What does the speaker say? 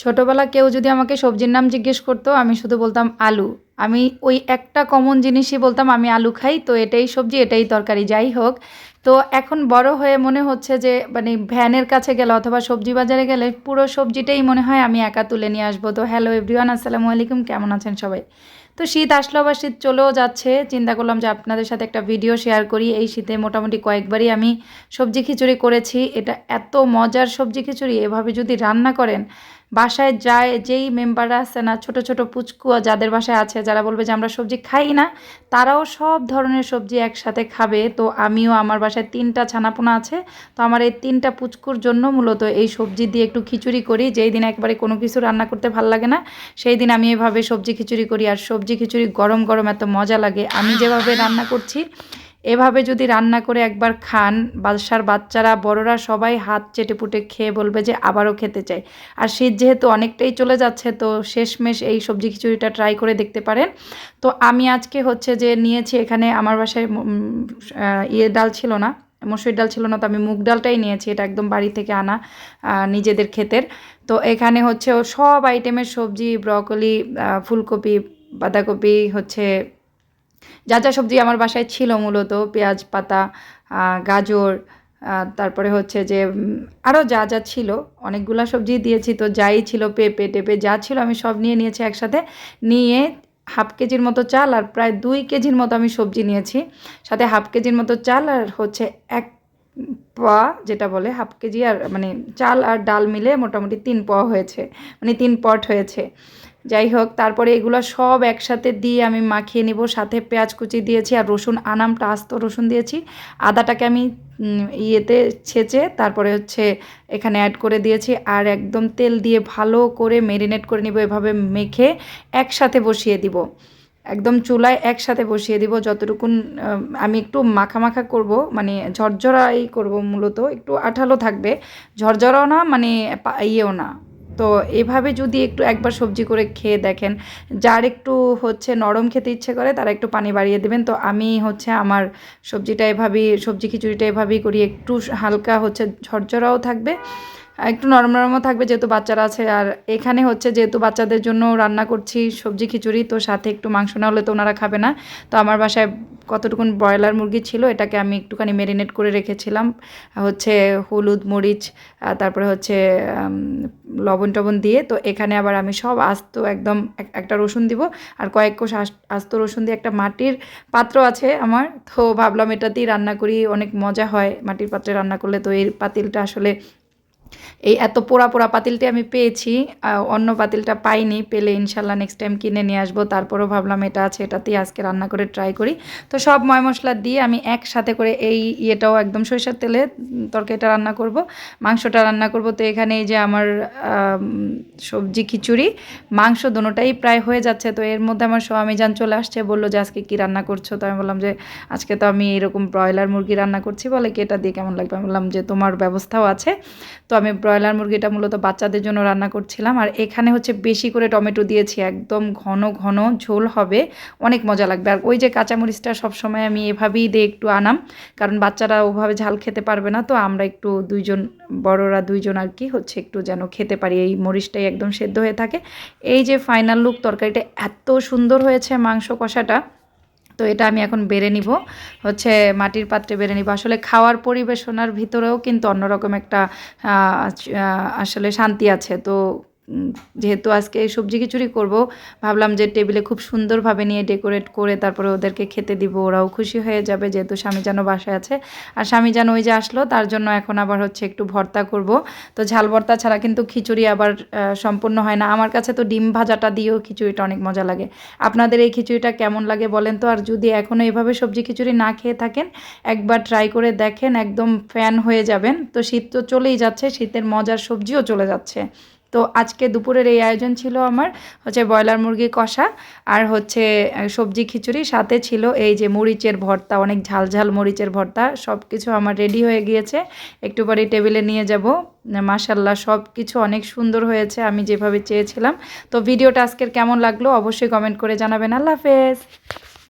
ছোটোবেলা কেউ যদি আমাকে সবজির নাম জিজ্ঞেস করতো আমি শুধু বলতাম আলু। আমি ওই একটা কমন জিনিসই বলতাম আমি আলু খাই, তো এটাই সবজি এটাই তরকারি যাই হোক। তো এখন বড় হয়ে মনে হচ্ছে যে মানে ভ্যানের কাছে গেলে অথবা সবজি বাজারে গেলে পুরো সবজিটাই মনে হয় আমি একা তুলে নিয়ে আসবো। তো হ্যালো এভরিওয়ান, আসসালামু আলাইকুম, কেমন আছেন সবাই? তো শীত আসলো আবার শীত চলেও যাচ্ছে, চিন্তা করলাম যে আপনাদের সাথে একটা ভিডিও শেয়ার করি। এই শীতে মোটামুটি কয়েকবারই আমি সবজি খিচুড়ি করেছি। এটা এত মজার সবজি খিচুড়ি, এভাবে যদি রান্না করেন বাসায় যায় যেই মেম্বাররা আছে না, ছোট ছোট পুচকুয়া যাদের বাসায় আছে, যারা বলবে যে আমরা সবজি খাই না, তারাও সব ধরনের সবজি একসাথে খাবে। তো আমিও, আমার বাসায় 3টা ছানাপোনা আছে, তো আমার এই 3টা পুচকুর জন্য মূলত এই সবজি দিয়ে একটু খিচুড়ি করি। যেই দিন একবারে কোনো কিছু রান্না করতে ভাল লাগে না সেই দিন আমি এভাবে সবজি খিচুড়ি করি। আর সবজি খিচুড়ি গরম গরম এত মজা লাগে। আমি যেভাবে রান্না করছি এভাবে যদি রান্না করে একবার খান, বাসার বাচ্চারা বড়রা সবাই হাত চেটেপুটে খেয়ে বলবে যে আবারও খেতে চাই। আর শীত যেহেতু অনেকটাই চলে যাচ্ছে, তো শেষমেশ এই সবজি খিচুড়িটা ট্রাই করে দেখতে পারেন। তো আমি আজকে হচ্ছে যে নিয়েছি, এখানে আমার বাসায় ডাল ছিল না, মসুর ডাল ছিল না, তো আমি মুগ ডালটাই নিয়েছি। এটা একদম বাড়ি থেকে আনা, নিজেদের ক্ষেতের। তো এখানে হচ্ছে সব আইটেমের সবজি, ব্রকলি, ফুলকপি, বাঁধাকপি, হচ্ছে যা যা সবজি আমার বাসায় ছিল, মূলত পেঁয়াজ পাতা, গাজর, তারপরে হচ্ছে যে আরও যা যা ছিল অনেকগুলা সবজি দিয়েছি। তো যাই ছিল, পেঁপে টেপে যা ছিল আমি সব নিয়ে নিয়েছি একসাথে। নিয়ে হাফ কেজির মতো চাল আর প্রায় 2 কেজির মতো আমি সবজি নিয়েছি, সাথে হাফ কেজির মতো চাল আর হচ্ছে 1 পোয়া, যেটা বলে হাফ কেজি, আর মানে চাল আর ডাল মিলে মোটামুটি 3 পোয়া হয়েছে, মানে 3 পট হয়েছে। যাই হোক, তারপরে এগুলো সব একসাথে দিয়ে আমি মাখিয়ে নিব। সাথে পেঁয়াজ কুচি দিয়েছি আর রসুন, আনামটা আস্ত রসুন দিয়েছি। আদাটাকে আমি ইয়েতে ছেঁচে তারপরে হচ্ছে এখানে অ্যাড করে দিয়েছি। আর একদম তেল দিয়ে ভালো করে মেরিনেট করে নিব, এভাবে মেখে একসাথে বসিয়ে দিব। একদম চুলায় একসাথে বসিয়ে দিব যতটুকুন। আমি একটু মাখা মাখা করব, মানে ঝরঝরাই করব, মূলত একটু আঠালো থাকবে, ঝরঝরাও না মানে ইয়েও না। তো এভাবে যদি একটু একবার সবজি করে খেয়ে দেখেন, যার একটু হচ্ছে নরম খেতে ইচ্ছে করে তারা একটু পানি বাড়িয়ে দেবেন। তো আমি হচ্ছে আমার সবজিটা এভাবেই, সবজি খিচুড়িটা এভাবেই করি, একটু হালকা হচ্ছে ঝরঝরাও থাকবে, একটু নরম নরমও থাকবে যেহেতু বাচ্চারা আছে। আর এখানে হচ্ছে যেহেতু বাচ্চাদের জন্য রান্না করছি সবজি খিচুড়ি, তো সাথে একটু মাংস না হলে তো ওনারা খাবে না। তো আমার বাসায় কতটুকুন ব্রয়লার মুরগি ছিল, এটাকে আমি একটুখানি মেরিনেট করে রেখেছিলাম হচ্ছে হলুদ মরিচ, তারপরে হচ্ছে লবণ টবণ দিয়ে। তো এখানে আবার আমি সব আস্ত একদম একটা রসুন দিব, আর কয়েক কোষ আস্ত রসুন দিয়ে, একটা মাটির পাত্র আছে আমার, তো ভাবলাম এটাতেই রান্না করি, অনেক মজা হয় মাটির পাত্রে রান্না করলে। তো এই পাতিলটা আসলে, এই এত পোড়া পোড়া পাতিলটি আমি পেয়েছি, অন্য পাতিলটা পাইনি, পেলে ইনশাল্লাহ নেক্সট টাইম কিনে নিয়ে আসবো। তারপরেও ভাবলাম এটা আছে, এটাতেই আজকে রান্না করে ট্রাই করি। তো সব ময় মশলা দিয়ে আমি একসাথে করে এই ইয়েটাও একদম সরিষার তেলে তরকারিটা রান্না করব, মাংসটা রান্না করব। তো এখানে এই যে আমার সবজি খিচুড়ি মাংস দোনোটাই প্রায় হয়ে যাচ্ছে। তো এর মধ্যে আমার স্বামী জান চলে আসছে, বললো যে আজকে কী রান্না করছো? তো আমি বললাম যে আজকে তো আমি এরকম ব্রয়লার মুরগি রান্না করছি। বলে কি এটা দিয়ে কেমন লাগবে? আমি বললাম যে তোমার ব্যবস্থাও আছে। তো আমি ব্রয়লার মুরগিটা মূলত বাচ্চাদের জন্য রান্না করছিলাম। আর এখানে হচ্ছে বেশি করে টমেটো দিয়েছি, একদম ঘন ঘন ঝোল হবে, অনেক মজা লাগবে। আর ওই যে কাঁচামরিচটা সবসময় আমি এভাবেই দিয়ে একটু আনাম, কারণ বাচ্চারা ওভাবে ঝাল খেতে পারবে না। তো আমরা একটু দুইজন, বড়রা দুইজন আর কি, হচ্ছে একটু যেন খেতে পারি, এই মরিচটাই একদম সেদ্ধ হয়ে থাকে। এই যে ফাইনাল লুক, তরকারিটা এত সুন্দর হয়েছে, মাংস কষাটা। তো এটা আমি এখন বেড়ে নিব, হচ্ছে মাটির পাত্রে বেড়ে নিব। আসলে খাওয়ার পরিবেশনার ভিতরেও কিন্তু অন্যরকম একটা আসলে শান্তি আছে। তো যেহেতু আজকে এই সবজি খিচুড়ি করব, ভাবলাম যে টেবিলে খুব সুন্দরভাবে নিয়ে ডেকোরেট করে তারপরে ওদেরকে খেতে দিব, ওরাও খুশি হয়ে যাবে, যেহেতু স্বামী যেন বাসায় আছে। আর স্বামী যেন ওই যে আসলো, তার জন্য এখন আবার হচ্ছে একটু ভর্তা করব। তো ঝাল ভর্তা ছাড়া কিন্তু খিচুড়ি আবার সম্পূর্ণ হয় না। আমার কাছে তো ডিম ভাজাটা দিয়েও খিচুড়িটা অনেক মজা লাগে। আপনাদের এই খিচুড়িটা কেমন লাগে বলেন তো? আর যদি এখনও এভাবে সবজি খিচুড়ি না খেয়ে থাকেন, একবার ট্রাই করে দেখেন, একদম ফ্যান হয়ে যাবেন। তো শীত তো চলেই যাচ্ছে, শীতের মজার সবজিও চলে যাচ্ছে। তো আজকে দুপুরের এই আয়োজন ছিল আমার হচ্ছে ব্রয়লার মুরগি কষা আর হচ্ছে সবজি খিচুড়ি, সাথে ছিল এই যে মরিচের ভর্তা, অনেক ঝাল ঝাল মরিচের ভর্তা। সব কিছু আমার রেডি হয়ে গিয়েছে, একটু পরে টেবিলে নিয়ে যাব। মাশাল্লাহ সব কিছু অনেক সুন্দর হয়েছে, আমি যেভাবে চেয়েছিলাম। তো ভিডিওটা আজকের কেমন লাগলো অবশ্যই কমেন্ট করে জানাবেন। আল্লাহ হাফেজ।